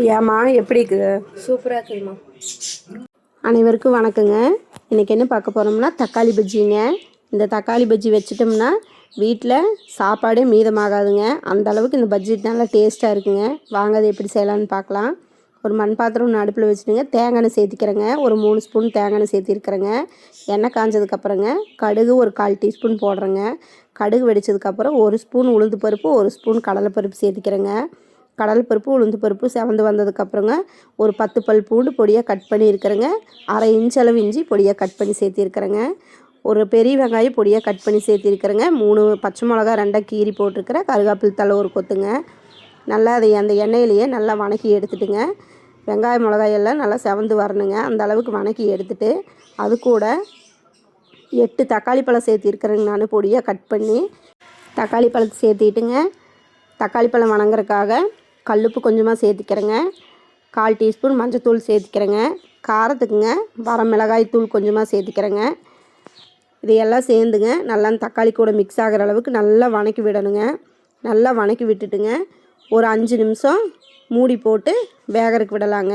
ஏம்மா எப்படி இருக்குது? சூப்பராக இருக்குதுமா. அனைவருக்கும் வணக்கங்க. இன்றைக்கி என்ன பார்க்க போகிறோம்னா தக்காளி பஜ்ஜிங்க. இந்த தக்காளி பஜ்ஜி வச்சிட்டோம்னா வீட்டில் சாப்பாடே மீதமாகாதுங்க. அந்த அளவுக்கு இந்த பஜ்ஜி நல்லா டேஸ்ட்டாக இருக்குங்க. வாங்க அது எப்படி செய்யலான்னு பார்க்கலாம். ஒரு மண் பாத்திரம் ஒன்று அடுப்பில் வச்சுட்டுங்க, தேங்காய் எண்ணெய் சேர்த்திக்கிறேங்க. ஒரு 3 ஸ்பூன் தேங்காய் எண்ணெய் சேர்த்திருக்கிறேங்க. எண்ணெய் காஞ்சதுக்கப்புறங்க கடுகு ஒரு 1/4 டீஸ்பூன் போடுறேங்க. கடுகு வெடித்ததுக்கப்புறம் 1 ஸ்பூன் உளுந்து பருப்பு, 1 ஸ்பூன் கடலைப்பருப்பு சேர்த்திக்கிறேங்க. கடலைப்பருப்பு உளுந்து பருப்பு செவந்து வந்ததுக்கப்புறங்க ஒரு 10 பல் பூண்டு பொடியாக கட் பண்ணி இருக்கிறேங்க. 1/2 இன்ச் அளவு இஞ்சி பொடியாக கட் பண்ணி சேர்த்திருக்கிறேங்க. ஒரு பெரிய வெங்காயம் பொடியாக கட் பண்ணி சேர்த்திருக்கிறேங்க. 3 பச்சை மிளகா 2 கீரி போட்டிருக்கிறேன். கருவேப்பிலை தழை ஒரு கொத்துங்க. நல்லா அதை அந்த எண்ணெயிலேயே நல்லா வணக்கி எடுத்துட்டுங்க. வெங்காயம் மிளகாயெல்லாம் நல்லா செவந்து வரணுங்க. அந்த அளவுக்கு வணக்கி எடுத்துட்டு அது கூட 8 தக்காளி பழம் சேர்த்திருக்கிறேங்க. நான் பொடியாக கட் பண்ணி தக்காளி பழத்தை சேர்த்திட்டுங்க. தக்காளி பழம் வணங்குறதுக்காக கல்லுப்பு கொஞ்சமாக சேர்த்திக்கிறேங்க. 1/4 டீஸ்பூன் மஞ்சத்தூள் சேர்த்திக்கிறேங்க. காரத்துக்குங்க வரமிளகாய் தூள் கொஞ்சமாக சேர்த்திக்கிறேங்க. இதையெல்லாம் சேர்ந்துங்க நல்லா தக்காளி கூட மிக்ஸ் ஆகிற அளவுக்கு நல்லா வணக்கி விடணுங்க. நல்லா வணக்கி விட்டுட்டுங்க ஒரு 5 நிமிஷம் மூடி போட்டு வேகறதுக்கு விடலாங்க.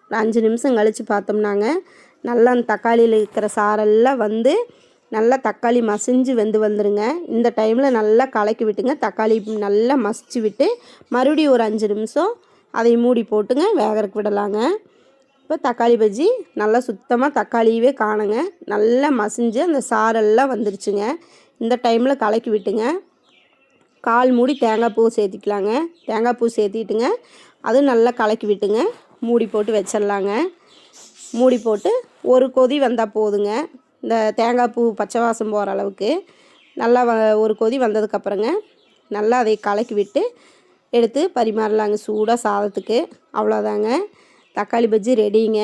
ஒரு 5 நிமிஷம் கழித்து பார்த்தோம்னாங்க நல்லா அந்த தக்காளியில் இருக்கிற சாரெல்லாம் வந்து நல்லா தக்காளி மசிஞ்சு வந்துருங்க. இந்த டைமில் நல்லா கலக்கி விட்டுங்க. தக்காளி நல்லா மசிச்சு விட்டு மறுபடியும் ஒரு 5 நிமிஷம் அதை மூடி போட்டுங்க வேகறதுக்கு விடலாங்க. இப்போ தக்காளி பஜ்ஜி நல்லா சுத்தமாக தக்காளியவே காணுங்க. நல்லா மசிஞ்சு அந்த சாரெல்லாம் வந்துருச்சுங்க. இந்த டைமில் கலக்கி விட்டுங்க 1/4 மூடி தேங்காய் பூ சேர்த்திக்கலாங்க. தேங்காய் பூ சேர்த்திட்டுங்க அது நல்லா கலக்கி விட்டுங்க மூடி போட்டு வச்சிடலாங்க. மூடி போட்டு ஒரு கொதி வந்தால் போதுங்க. இந்த தேங்காய் பூ பச்சை வாசம் போகிற அளவுக்கு நல்லா ஒரு கொதி வந்ததுக்கப்புறங்க நல்லா அதை கலக்கி விட்டு எடுத்து பரிமாறலாங்க சூடாக சாதத்துக்கு. அவ்வளோதாங்க, தக்காளி பஜ்ஜி ரெடிங்க.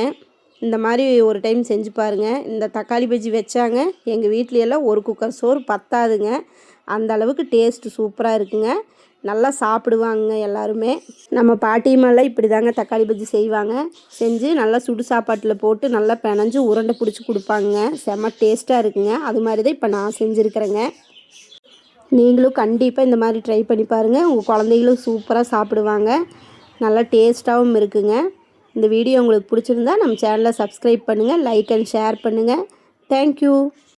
இந்த மாதிரி ஒரு டைம் செஞ்சு பாருங்கள். இந்த தக்காளி பஜ்ஜி வச்சாங்க எங்கள் வீட்லையெல்லாம் ஒரு குக்கர் சோறு பத்தாதுங்க. அந்த அளவுக்கு டேஸ்ட்டு சூப்பராக இருக்குங்க. நல்லா சாப்பிடுவாங்க எல்லாருமே. நம்ம பாட்டியம்மாலாம் இப்படி தாங்க தக்காளி பஜ்ஜி செய்வாங்க. செஞ்சு நல்லா சுடு சாப்பாட்டில் போட்டு நல்லா பிணைஞ்சு உருண்டை பிடிச்சி கொடுப்பாங்க. செம்ம டேஸ்ட்டாக இருக்குங்க. அது மாதிரி தான் இப்போ நான் செஞ்சுருக்கிறேங்க. நீங்களும் கண்டிப்பாக இந்த மாதிரி ட்ரை பண்ணி பாருங்கள். உங்கள் குழந்தைகளும் சூப்பராக சாப்பிடுவாங்க. நல்லா டேஸ்ட்டாகவும் இருக்குங்க. இந்த வீடியோ உங்களுக்கு பிடிச்சிருந்தா நம்ம சேனலை சப்ஸ்கிரைப் பண்ணுங்கள், லைக் அண்ட் ஷேர் பண்ணுங்கள். தேங்க்யூ.